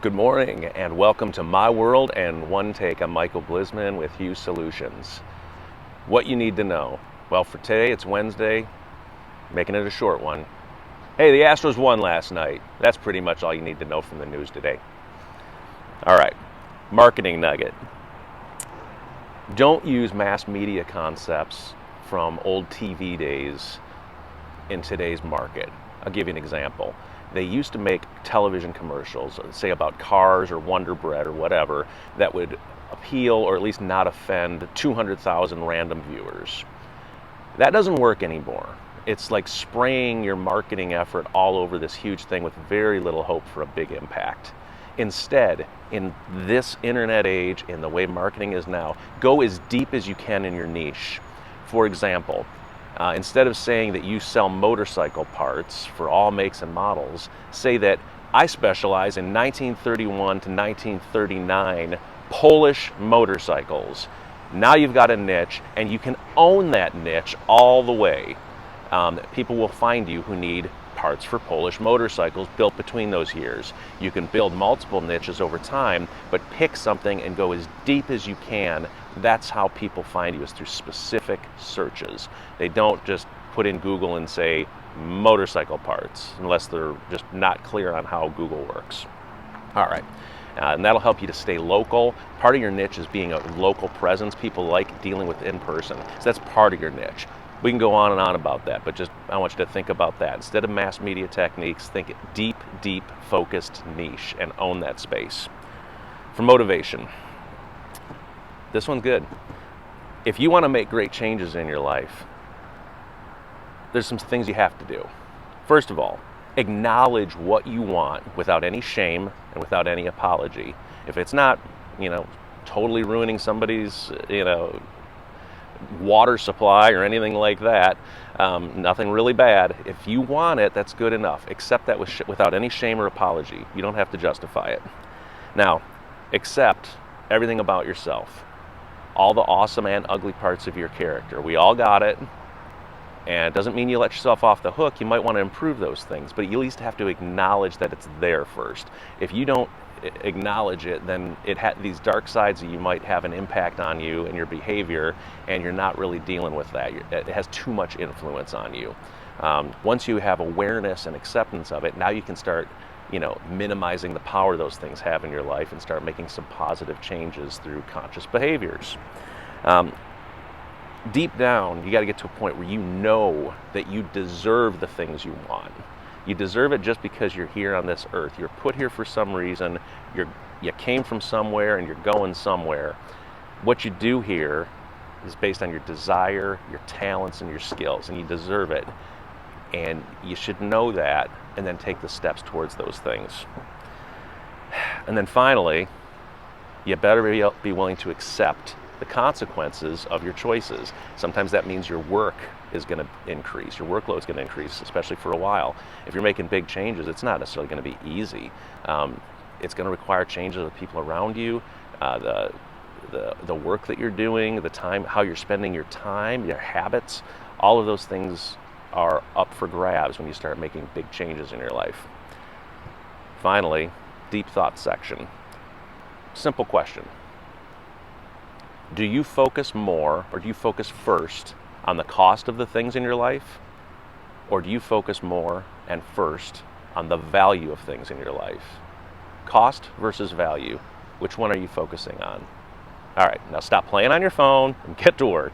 Good morning and welcome to My World and One Take. I'm Michael Blisman with Hughes Solutions. What you need to know. Well, for today, it's Wednesday, making it a short one. Hey, the Astros won last night. That's pretty much all you need to know from the news today. All right, marketing nugget. Don't use mass media concepts from old TV days in today's market. I'll give you an example. They used to make television commercials, say about cars or Wonder Bread or whatever, that would appeal or at least not offend 200,000 random viewers. That doesn't work anymore. It's like spraying your marketing effort all over this huge thing with very little hope for a big impact. Instead, in this internet age, in the way marketing is now, go as deep as you can in your niche. For example, instead of saying that you sell motorcycle parts for all makes and models, say that I specialize in 1931 to 1939 Polish motorcycles. Now you've got a niche, and you can own that niche all the way. People will find you who need parts for Polish motorcycles built between those years. You can build multiple niches over time, but pick something and go as deep as you can. That's how people find you, is through specific searches. They don't just put in Google and say motorcycle parts, unless they're just not clear on how Google works. All right. And that'll help you to stay local. Part of your niche is being a local presence. People like dealing with in person. So that's part of your niche. We can go on and on about that, but just I want you to think about that. Instead of mass media techniques, think deep, focused niche and own that space. For motivation, this one's good. If you want to make great changes in your life, there's some things you have to do. First of all, acknowledge what you want without any shame and without any apology. If it's not, totally ruining somebody's, water supply or anything like that, nothing really bad. If you want it, that's good enough. Accept that without any shame or apology. You don't have to justify it. Now, accept everything about yourself, all the awesome and ugly parts of your character. We all got it, and it doesn't mean you let yourself off the hook. You might want to improve those things, but you at least have to acknowledge that it's there first. If you don't acknowledge it, then these dark sides that you might have an impact on you and your behavior, and you're not really dealing with that. It has too much influence on you. Once you have awareness and acceptance of it, now you can start minimizing the power those things have in your life and start making some positive changes through conscious behaviors. Deep down, you got to get to a point where you know that you deserve the things you want. You deserve it just because you're here on this earth. You're put here for some reason. You came from somewhere and you're going somewhere. What you do here is based on your desire, your talents, and your skills, and you deserve it. And you should know that and then take the steps towards those things. And then finally, you better be willing to accept the consequences of your choices. Sometimes that means your work is going to increase. Your workload is going to increase, especially for a while. If you're making big changes, it's not necessarily going to be easy. It's going to require changes of the people around you, the work that you're doing, the time, how you're spending your time, your habits. All of those things are up for grabs when you start making big changes in your life. Finally, deep thought section. Simple question. Do you focus more, or do you focus first on the cost of the things in your life? Or do you focus more and first on the value of things in your life? Cost versus value. Which one are you focusing on? All right, now stop playing on your phone and get to work.